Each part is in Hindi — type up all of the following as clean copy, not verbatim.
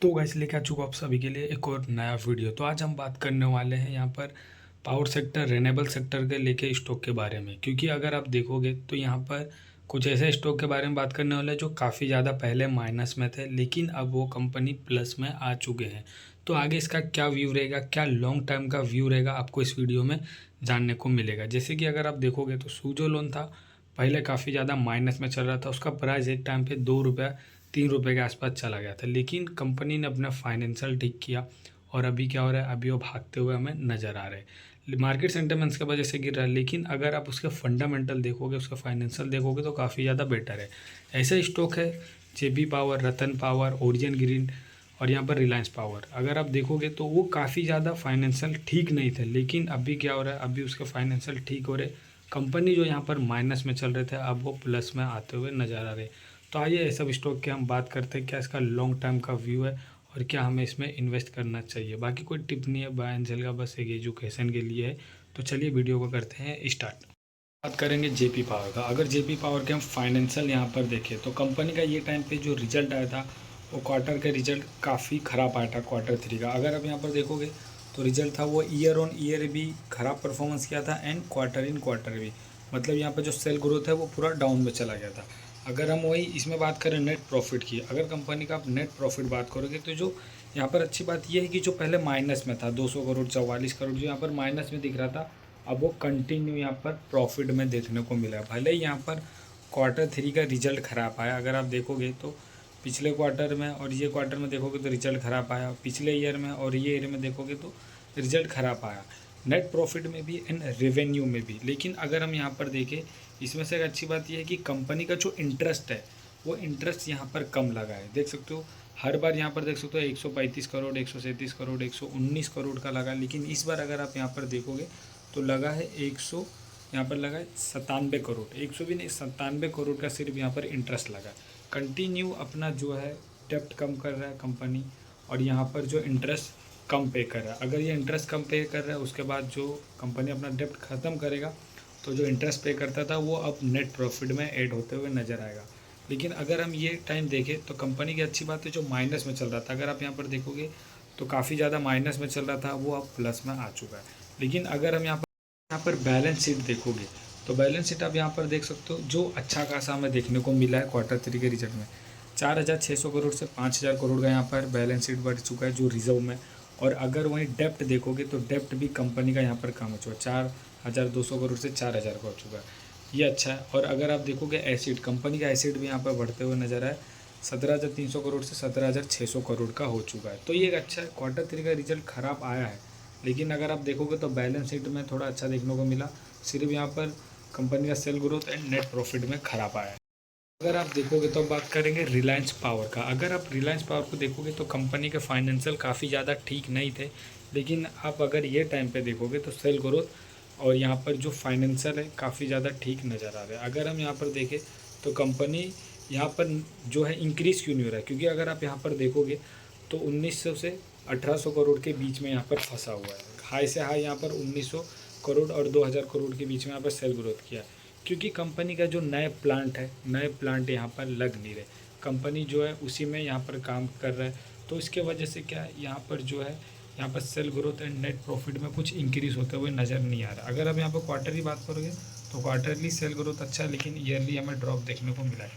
तो गाइस लेके आ चुका हूँ आप सभी के लिए एक और नया वीडियो। तो आज हम बात करने वाले हैं यहाँ पर पावर सेक्टर रेनेबल सेक्टर के लेके स्टॉक के बारे में, क्योंकि अगर आप देखोगे तो यहाँ पर कुछ ऐसे स्टॉक के बारे में बात करने वाले हैं जो काफ़ी ज़्यादा पहले माइनस में थे, लेकिन अब वो कंपनी प्लस में आ चुके हैं। तो आगे इसका क्या व्यू रहेगा, क्या लॉन्ग टर्म का व्यू रहेगा, आपको इस वीडियो में जानने को मिलेगा। जैसे कि अगर आप देखोगे तो सूजो लोन था, पहले काफ़ी ज़्यादा माइनस में चल रहा था, उसका प्राइस एक टाइम पे 2 रुपया 3 रुपये के आसपास चला गया था, लेकिन कंपनी ने अपना फाइनेंशियल ठीक किया और अभी क्या हो रहा है, अभी वो भागते हुए हमें नज़र आ रहे हैं। मार्केट सेंटिमेंट्स की वजह से गिर रहा है, लेकिन अगर आप उसके फंडामेंटल देखोगे, उसका फाइनेंशियल देखोगे तो काफ़ी ज़्यादा बेटर है। ऐसे स्टॉक है जेबी पावर, रतन पावर, ओरिजिन ग्रीन और यहाँ पर रिलायंस पावर। अगर आप देखोगे तो वो काफ़ी ज़्यादा फाइनेंशियल ठीक नहीं थे, लेकिन अभी क्या हो रहा है, अभी उसके फाइनेंशियल ठीक हो रहे। कंपनी जो यहाँ पर माइनस में चल रहे थे अब वो प्लस में आते हुए नज़र आ रहे। तो आइए सब स्टॉक की हम बात करते हैं, क्या इसका लॉन्ग टर्म का व्यू है और क्या हमें इसमें इन्वेस्ट करना चाहिए। बाकी कोई टिप नहीं है बाय एंड सेल का, बस एक एजुकेशन के लिए है। तो चलिए वीडियो को करते हैं स्टार्ट। बात करेंगे जेपी पावर का। अगर जेपी पावर के हम फाइनेंशियल यहाँ पर देखें तो कंपनी का ये टाइम पे जो रिजल्ट आया था वो क्वार्टर का रिजल्ट काफ़ी ख़राब आया था, क्वार्टर 3 का। अगर आप यहाँ पर देखोगे तो रिजल्ट था वो ईयर ऑन ईयर भी ख़राब परफॉर्मेंस किया था एंड क्वार्टर इन क्वार्टर भी, मतलब यहाँ पर जो सेल ग्रोथ है वो पूरा डाउन में चला गया था। अगर हम वही इसमें बात करें नेट प्रॉफिट की, अगर कंपनी का आप नेट प्रॉफिट बात करोगे तो जो यहाँ पर अच्छी बात यह है कि जो पहले माइनस में था 200 करोड़ 44 करोड़ जो यहाँ पर माइनस में दिख रहा था, अब वो कंटिन्यू यहाँ पर प्रॉफिट में देखने को मिला। भले ही यहाँ पर क्वार्टर 3 का रिजल्ट ख़राब आया, अगर आप देखोगे तो पिछले क्वार्टर में और ये क्वार्टर में देखोगे तो रिजल्ट ख़राब आया, पिछले ईयर में और ये ईयर में देखोगे तो रिजल्ट ख़राब आया, नेट प्रॉफिट में भी एंड रेवेन्यू में भी। लेकिन अगर हम यहाँ पर देखें, इसमें से एक अच्छी बात यह है कि कंपनी का जो इंटरेस्ट है वो इंटरेस्ट यहाँ पर कम लगा है। देख सकते हो हर बार यहाँ पर देख सकते हो 135 करोड़ 137 करोड़ 119 करोड़ का लगा, लेकिन इस बार अगर आप यहाँ पर देखोगे तो लगा है 100, यहाँ पर लगा है 97 करोड़, 100 भी नहीं 97 करोड़ का सिर्फ यहाँ पर इंटरेस्ट लगा। कंटिन्यू अपना जो है डेप्ट कम कर रहा है कंपनी और यहाँ पर जो इंटरेस्ट कम पे कर रहा है। अगर ये इंटरेस्ट कम पे कर रहा है उसके बाद जो कंपनी अपना डेप्ट ख़त्म करेगा तो जो इंटरेस्ट पे करता था वो अब नेट प्रॉफिट में ऐड होते हुए नज़र आएगा। लेकिन अगर हम ये टाइम देखें तो कंपनी की अच्छी बात है जो माइनस में चल रहा था, अगर आप यहाँ पर देखोगे तो काफ़ी ज़्यादा माइनस में चल रहा था वो अब प्लस में आ चुका है। लेकिन अगर हम यहाँ पर बैलेंस शीट देखोगे तो बैलेंस शीट आप यहाँ पर देख सकते हो जो अच्छा खासा हमें देखने को मिला है क्वार्टर 3 के रिजल्ट में। 4,600 करोड़ से 5,000 करोड़ का यहाँ पर बैलेंस शीट बढ़ चुका है जो रिजर्व में। और अगर वहीं डेप्ट देखोगे तो डेप्ट भी कंपनी का यहाँ पर कम हो चुका है, 4,200 करोड़ से 4,000 का हो चुका है, ये अच्छा है। और अगर आप देखोगे एसिड, कंपनी का एसिड भी यहाँ पर बढ़ते हुए नजर आए, 17,300 करोड़ से 17,600 करोड़ का हो चुका है। तो ये एक अच्छा है। क्वार्टर 3 का रिजल्ट ख़राब आया है, लेकिन अगर आप देखोगे तो बैलेंस शीट में थोड़ा अच्छा देखने को मिला, सिर्फ यहाँ पर कंपनी का sale growth and net profit में ख़राब आया है। अगर आप देखोगे तो बात करेंगे रिलायंस पावर का। अगर आप रिलायंस पावर को देखोगे तो कंपनी के फाइनेंशियल काफ़ी ज़्यादा ठीक नहीं थे, लेकिन आप अगर ये टाइम पे देखोगे तो सेल ग्रोथ और यहाँ पर जो फाइनेंशियल है काफ़ी ज़्यादा ठीक नज़र आ रहा है। अगर हम यहाँ पर देखें तो कंपनी यहाँ पर जो है इंक्रीज़ क्यों नहीं हो रहा है, क्योंकि अगर आप यहाँ पर देखोगे तो 1900 से 1800 करोड़ के बीच में यहाँ पर फंसा हुआ है। हाई से हाई यहाँ पर 1900 करोड़ और 2000 करोड़ के बीच में यहाँ पर सेल ग्रोथ किया है, क्योंकि कंपनी का जो नए प्लांट है, नए प्लांट यहाँ पर लग नहीं रहे, कंपनी जो है उसी में यहाँ पर काम कर रहा है। तो इसके वजह से क्या है, यहाँ पर जो है यहाँ पर sale growth and net profit में कुछ इंक्रीज़ होते हुए नज़र नहीं आ रहा। अगर आप यहाँ पर क्वार्टरली बात करोगे तो क्वार्टरली सेल ग्रोथ अच्छा है, लेकिन ईयरली हमें ड्रॉप देखने को मिला है।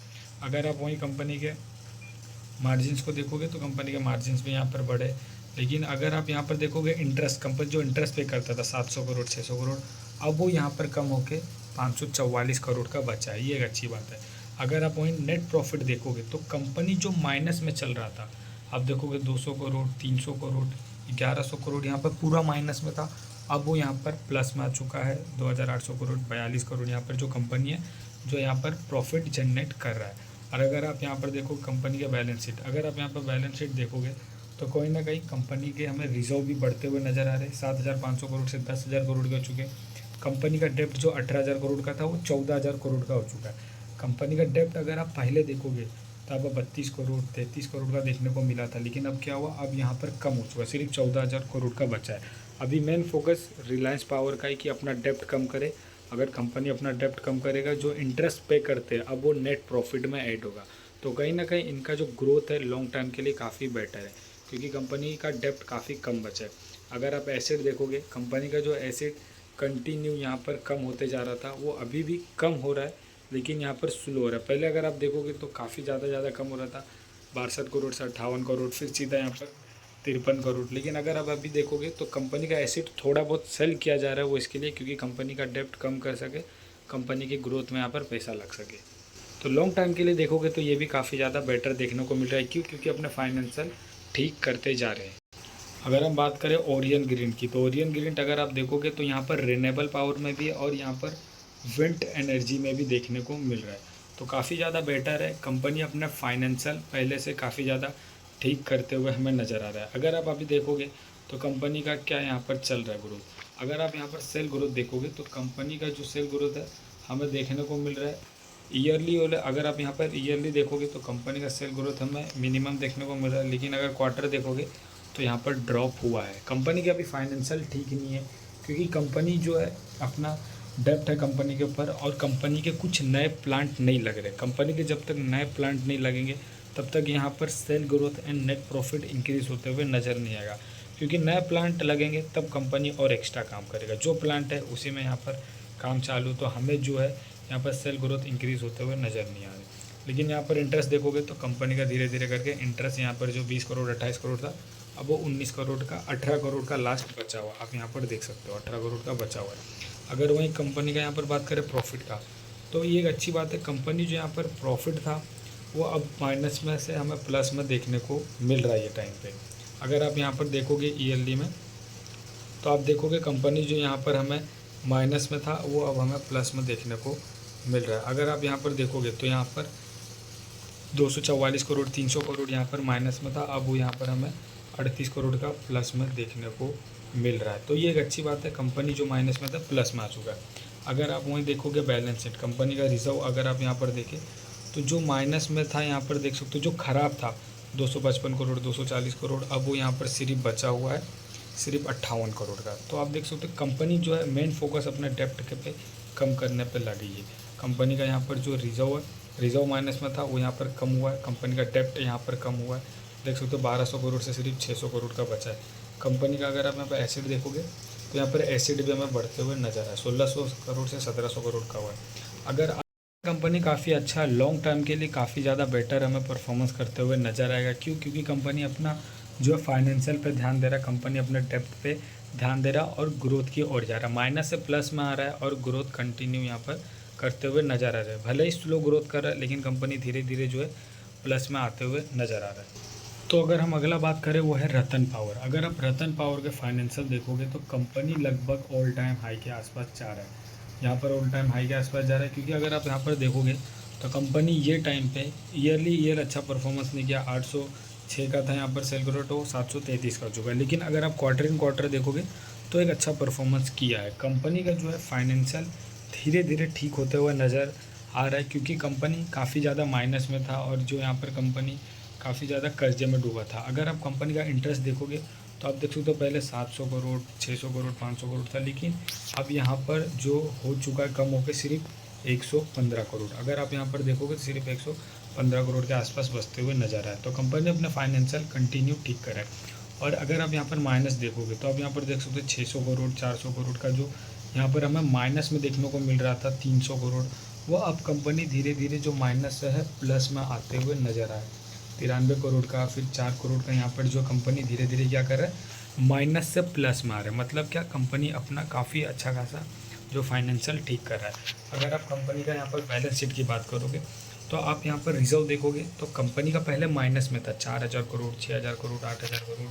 अगर आप वही कंपनी के मार्जिन्स को देखोगे तो कंपनी के मार्जिन्स भी यहाँ पर बढ़े, लेकिन अगर आप यहाँ पर देखोगे इंटरेस्ट, कंपनी जो इंटरेस्ट पे करता था 700 करोड़ 600 करोड़, अब वो यहाँ पर कम होके 544 करोड़ का बचा है, ये एक अच्छी बात है। अगर आप वहीं नेट प्रॉफिट देखोगे तो कंपनी जो माइनस में चल रहा था, आप देखोगे 200 करोड़ 300 करोड़ 1100 करोड़ यहाँ पर पूरा माइनस में था, अब वो यहाँ पर प्लस में आ चुका है 2,800 करोड़ 42 करोड़ यहाँ पर जो कंपनी है जो यहाँ पर प्रॉफिट जनरेट कर रहा है। और अगर आप यहाँ पर देखो कंपनी का बैलेंस शीट, अगर आप यहाँ पर बैलेंस शीट देखोगे तो कोई ना कहीं कंपनी के हमें रिजर्व भी बढ़ते हुए नज़र आ रहे हैं। 7,500 करोड़ से 10,000 करोड़ के हो चुके हैं। कंपनी का डेप्ट जो 18,000 करोड़ का था वो 14,000 करोड़ का हो चुका है। कंपनी का डेप्ट अगर आप पहले देखोगे तो अब 32 करोड़ 33 करोड़ का देखने को मिला था, लेकिन अब क्या हुआ, अब यहाँ पर कम हो चुका है, सिर्फ 14,000 करोड़ का बचा है। अभी मेन फोकस रिलायंस पावर का है कि अपना डेप्ट कम करे। अगर कंपनी अपना डेप्ट कम करेगा, जो इंटरेस्ट पे करते हैं अब वो नेट प्रॉफिट में ऐड होगा, तो कहीं ना कहीं इनका जो ग्रोथ है लॉन्ग टर्म के लिए काफ़ी बेटर है। क्योंकि कंपनी का डेप्ट काफ़ी कम बचा है। अगर आप एसिड देखोगे, कंपनी का जो एसिड कंटिन्यू यहाँ पर कम होते जा रहा था, वो अभी भी कम हो रहा है, लेकिन यहाँ पर स्लो हो रहा है। पहले अगर आप देखोगे तो काफ़ी ज़्यादा कम हो रहा था, 62 करोड़ से 58 करोड़, फिर सीधा यहाँ पर 53 करोड़। लेकिन अगर आप अभी देखोगे तो कंपनी का एसिड थोड़ा बहुत सेल किया जा रहा है, वो इसके लिए क्योंकि कंपनी का डेप्ट कम कर सके, कंपनी की ग्रोथ में यहाँ पर पैसा लग सके। तो लॉन्ग टाइम के लिए देखोगे तो ये भी काफ़ी ज़्यादा बेटर देखने को मिल रहा है। क्यों? क्योंकि अपने फाइनेंशियल ठीक करते जा रहे हैं। अगर हम बात करें ओरियन ग्रीन की, तो ओरियन ग्रीन अगर आप देखोगे तो यहाँ पर रिन्यूएबल पावर में भी है और यहाँ पर विंड एनर्जी में भी देखने को मिल रहा है। तो काफ़ी ज़्यादा बेटर है। कंपनी अपने फाइनेंशियल पहले से काफ़ी ज़्यादा ठीक करते हुए हमें नज़र आ रहा है। अगर आप अभी देखोगे तो कंपनी का क्या यहाँ पर चल रहा है ग्रोथ। अगर आप यहाँ पर सेल ग्रोथ देखोगे तो कंपनी का जो सेल ग्रोथ है हमें देखने को मिल रहा है ईयरली। अगर आप यहाँ पर ईयरली देखोगे तो कंपनी का सेल ग्रोथ हमें मिनिमम देखने को मिल रहा है, लेकिन अगर क्वार्टर देखोगे तो यहाँ पर ड्रॉप हुआ है। कंपनी के अभी फाइनेंशियल ठीक नहीं है, क्योंकि कंपनी जो है अपना डेप्ट है कंपनी के ऊपर, और कंपनी के कुछ नए प्लांट नहीं लग रहे। कंपनी के जब तक नए प्लांट नहीं लगेंगे तब तक यहाँ पर sale growth and net profit increase होते हुए नज़र नहीं आएगा, क्योंकि नए प्लांट लगेंगे तब कंपनी और एक्स्ट्रा काम करेगा। जो प्लांट है उसी में यहाँ पर काम चालू, तो हमें जो है यहाँ पर सेल ग्रोथ इंक्रीज़ होते हुए नज़र नहीं आ रही। लेकिन यहाँ पर इंटरेस्ट देखोगे तो कंपनी का धीरे धीरे करके इंटरेस्ट यहाँ पर जो 20 करोड़ 28 करोड़ था, अब वो 19 करोड़ का 18 करोड़ का लास्ट बचा हुआ, आप यहाँ पर देख सकते हो 18 करोड़ का बचा हुआ है। अगर वहीं कंपनी का यहाँ पर बात करें प्रॉफिट का, तो ये एक अच्छी बात है। कंपनी जो यहाँ पर प्रॉफिट था वो अब माइनस में से हमें प्लस में देखने को मिल रहा है ये टाइम पे। अगर आप यहाँ पर देखोगे ईयरली में, तो आप देखोगे कंपनी जो यहाँ पर हमें माइनस में था वो अब हमें प्लस में देखने को मिल रहा है। अगर आप यहाँ पर देखोगे तो यहाँ पर 244 करोड़ 300 करोड़ यहाँ पर माइनस में था, अब वो यहाँ पर हमें 38 करोड़ का प्लस में देखने को मिल रहा है। तो ये एक अच्छी बात है, कंपनी जो माइनस में था प्लस में आ चुका है। अगर आप वहीं देखोगे बैलेंस शीट, कंपनी का रिजर्व अगर आप यहाँ पर देखें तो जो माइनस में था यहाँ पर देख सकते हो, जो ख़राब था 255 करोड़ 240 करोड़, अब वो यहाँ पर सिर्फ बचा हुआ है सिर्फ 58 करोड़ का। तो आप देख सकते हो कंपनी जो है मेन फोकस अपने डेप्ट के पे कम करने पे लगी है। कंपनी का यहाँ पर जो रिजर्व माइनस में था वो यहाँ पर कम हुआ है, कंपनी का डेप्ट यहाँ पर कम हुआ है। देख सकते हो 1200 करोड़ से सिर्फ 600 करोड़ का बचा है कंपनी का। अगर आप यहाँ पर एसिड देखोगे तो यहाँ पर एसिड भी हमें बढ़ते हुए नजर आए, 1600 करोड़ से 1700 करोड़ का हुआ है। अगर कंपनी काफ़ी अच्छा लॉन्ग टर्म के लिए काफ़ी ज़्यादा बेटर हमें परफॉर्मेंस करते हुए नज़र आएगा। क्यों? क्योंकि कंपनी अपना जो फाइनेंशियल पे ध्यान दे रहा है, कंपनी अपने डेप्ट पे ध्यान दे रहा है और ग्रोथ की ओर जा रहा है। माइनस से प्लस में आ रहा है और ग्रोथ कंटिन्यू यहाँ पर करते हुए नज़र आ रहा है। भले ही स्लो ग्रोथ कर रहा है, लेकिन कंपनी धीरे धीरे जो है प्लस में आते हुए नज़र आ रहा है। तो अगर हम अगला बात करें वो है रतन पावर। अगर आप रतन पावर के फाइनेंशियल देखोगे तो कंपनी लगभग ऑल टाइम हाई के आसपास जा रहा है, यहाँ पर ऑल टाइम हाई के आसपास जा रहा है। क्योंकि अगर आप यहाँ पर देखोगे तो कंपनी ये टाइम पे ईयर अच्छा परफॉर्मेंस नहीं किया, 806 का था यहाँ पर सेल ग्रोथ, वो 733 का चुका है। लेकिन अगर आप क्वार्टर इन क्वार्टर देखोगे तो एक अच्छा परफॉर्मेंस किया है। कंपनी का जो है फाइनेंशियल धीरे धीरे ठीक होते हुए नज़र आ रहा है, क्योंकि कंपनी काफ़ी ज़्यादा माइनस में था और जो यहाँ पर कंपनी काफ़ी ज़्यादा कर्जे में डूबा था। अगर आप कंपनी का इंटरेस्ट देखोगे तो आप देख सकते हो पहले 700 करोड़ 600 करोड़ 500 करोड़ था, लेकिन अब यहाँ पर जो हो चुका है कम होकर सिर्फ 115 करोड़। अगर आप यहाँ पर देखोगे तो सिर्फ 115 करोड़ के आसपास बचते हुए नज़र आए। तो कंपनी अपने फाइनेंशियल कंटिन्यू ठीक करा है। और अगर आप यहाँ पर माइनस देखोगे तो आप यहाँ पर देख सकते हो 600 करोड़ 400 करोड़ का जो यहाँ पर हमें माइनस में देखने को मिल रहा था 300 करोड़, वो अब कंपनी धीरे धीरे जो माइनस से है प्लस में आते हुए नज़र आए। 93 करोड़ का, फिर 4 करोड़ का यहाँ पर जो कंपनी धीरे धीरे क्या कर रहा है माइनस से प्लस में आ रहा है। मतलब क्या, कंपनी अपना काफ़ी अच्छा खासा जो फाइनेंशियल ठीक कर रहा है। अगर आप कंपनी का यहाँ पर बैलेंस शीट की बात करोगे तो आप यहाँ पर रिजर्व देखोगे तो कंपनी का पहले माइनस में था 4000 करोड़ 6000 करोड़ 8000 करोड़,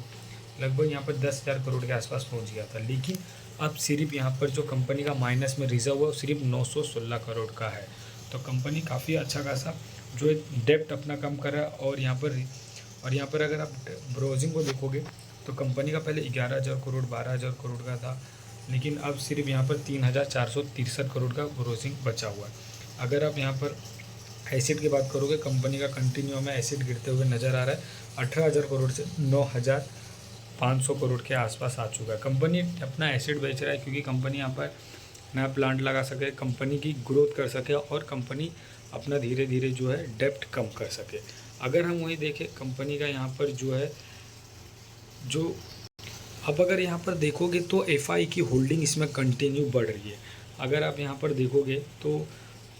लगभग यहाँ पर 10,000 करोड़ के आसपास पहुँच गया था। लेकिन अब सिर्फ यहाँ पर जो कंपनी का माइनस में रिजर्व है वो सिर्फ 916 करोड़ का है। तो कंपनी काफ़ी अच्छा खासा जो डेप्ट अपना कम कर रहा है। और यहाँ पर अगर आप ब्रोजिंग को देखोगे तो कंपनी का पहले 11,000 करोड़ 12,000 करोड़ का था, लेकिन अब सिर्फ यहाँ पर 3,463 करोड़ का ब्रोजिंग बचा हुआ है। अगर आप यहाँ पर एसिड की बात करोगे, कंपनी का कंटिन्यू में एसिड गिरते हुए नज़र आ रहा है, 18,000 करोड़ से 9,500 करोड़ के आसपास आ चुका है। कंपनी अपना एसिड बेच रहा है क्योंकि कंपनी यहाँ पर नया प्लांट लगा सके, कंपनी की ग्रोथ कर सके और कंपनी अपना धीरे धीरे जो है डेप्ट कम कर सके। अगर हम वही देखें कंपनी का यहाँ पर जो है जो अब अगर यहाँ पर देखोगे तो एफआई की होल्डिंग इसमें कंटिन्यू बढ़ रही है। अगर आप यहाँ पर देखोगे तो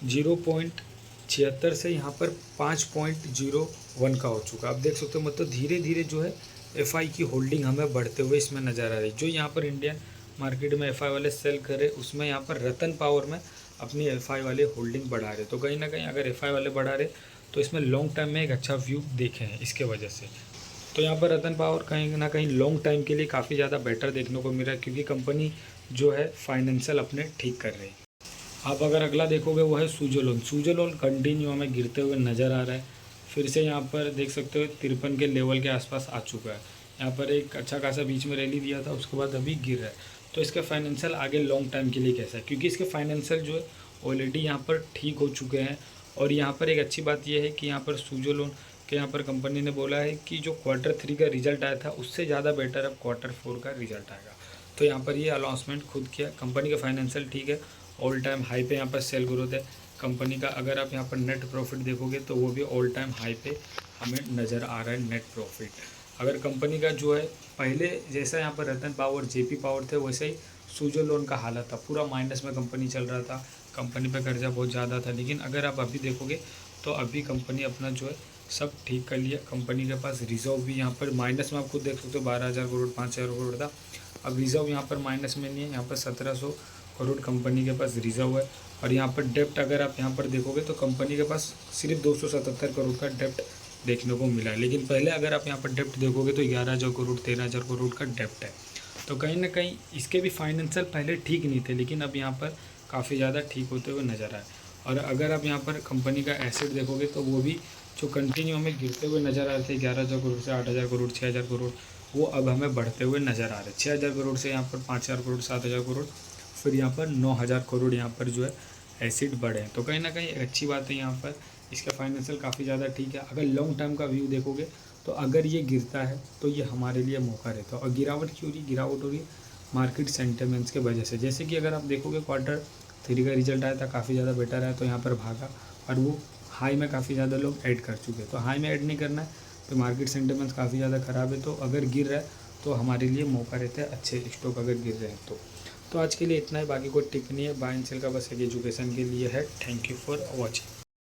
0.76 से यहाँ पर 5.01 का हो चुका। आप देख सकते हो, मतलब धीरे धीरे जो है एफआई की होल्डिंग हमें बढ़ते हुए इसमें नज़र आ रही है। जो यहाँ पर इंडियन मार्केट में एफआई वाले सेल करे, उसमें यहाँ पर रतन पावर में अपनी एफआई वाले होल्डिंग बढ़ा रहे। तो कहीं ना कहीं अगर एफआई वाले बढ़ा रहे तो इसमें लॉन्ग टाइम में एक अच्छा व्यू देखे हैं इसके वजह से। तो यहाँ पर रतन पावर कहीं ना कहीं लॉन्ग टाइम के लिए काफ़ी ज़्यादा बेटर देखने को मिल रहा है, क्योंकि कंपनी जो है फाइनेंशियल अपने ठीक कर रही है। आप अगर अगला देखोगे वो है सुजोलोन। सुजोलोन कंटिन्यू हमें गिरते हुए नज़र आ रहा है। फिर से यहाँ पर देख सकते हो 53 के लेवल के आसपास आ चुका है। यहाँ पर एक अच्छा खासा बीच में रैली दिया था, उसके बाद अभी गिर रहा है। तो इसका फाइनेंशियल आगे लॉन्ग टाइम के लिए कैसा है, क्योंकि इसके फाइनेंशियल जो है ऑलरेडी यहाँ पर ठीक हो चुके हैं। और यहाँ पर एक अच्छी बात यह है कि यहाँ पर सुजोलोन के यहाँ पर कंपनी ने बोला है कि जो Q3 का रिजल्ट आया था उससे ज़्यादा बेटर अब Q4 का रिजल्ट आएगा। तो यहाँ पर ये अनाउंसमेंट खुद किया। कंपनी का फाइनेंशियल ठीक है, ऑल टाइम हाई पे यहाँ पर सेल ग्रोथ है कंपनी का। अगर आप यहाँ पर नेट प्रॉफिट देखोगे तो वो भी ऑल टाइम हाई पे हमें नज़र आ रहा है नेट प्रॉफिट। अगर कंपनी का जो है पहले जैसा यहाँ पर रतन पावर जेपी पावर थे, वैसे ही सुजोलोन का हालत था, पूरा माइनस में कंपनी चल रहा था, कंपनी पर कर्जा बहुत ज़्यादा था। लेकिन अगर आप अभी देखोगे तो अभी कंपनी अपना जो है सब ठीक कर लिया। कंपनी के पास रिजर्व भी यहाँ पर माइनस में आप खुद देख सकते हो 12,000 करोड़ 5,000 करोड़ था। अब रिजर्व यहाँ पर माइनस में नहीं है, यहाँ पर 1,700 करोड़ कंपनी के पास रिजर्व है। और यहाँ पर डेप्ट अगर आप यहाँ पर देखोगे तो कंपनी के पास सिर्फ 277 करोड़ का डेप्ट देखने को मिला है। लेकिन पहले अगर आप यहाँ पर डेप्ट देखोगे तो 11,000 करोड़ 13,000 करोड़ का डेप्ट है। तो कहीं ना कहीं इसके भी फाइनेंशियल पहले ठीक नहीं थे, लेकिन अब यहाँ पर काफ़ी ज़्यादा ठीक होते हुए नज़र आए। और अगर आप यहाँ पर कंपनी का एसेट देखोगे तो वो भी जो कंटिन्यू हमें गिरते हुए नज़र आ रहे थे 11,000 करोड़ से 8,000 करोड़ 6,000 करोड़, वो अब हमें बढ़ते हुए नज़र आ रहे हैं। 6,000 करोड़ से यहाँ पर 5,000 करोड़ 7,000 करोड़, फिर यहाँ पर 9,000 करोड़ यहाँ पर जो है एसिड बढ़े हैं। तो कहीं ना कहीं एक अच्छी बात है, यहाँ पर इसका फाइनेंशियल काफ़ी ज़्यादा ठीक है। अगर लॉन्ग टर्म का व्यू देखोगे तो अगर ये गिरता है तो ये हमारे लिए मौका रहता है। और गिरावट क्यों हो रही, गिरावट हो रही है मार्केट सेंटिमेंट्स के वजह से। जैसे कि अगर आप देखोगे Q3 का रिजल्ट आया था, काफ़ी ज़्यादा बेटर आया, तो यहाँ पर भागा और वो हाई में काफ़ी ज़्यादा लोग ऐड कर चुके हैं। तो हाई में ऐड नहीं करना है, तो मार्केट सेंटिमेंट्स काफ़ी ज़्यादा ख़राब है। तो अगर गिर रहा है तो हमारे लिए मौका रहता है अच्छे स्टॉक अगर गिर रहे हैं तो आज के लिए इतना ही। बाकी कोई टिप नहीं है, बाय एंड सेल का बस एक एजुकेशन के लिए है। Thank you for watching.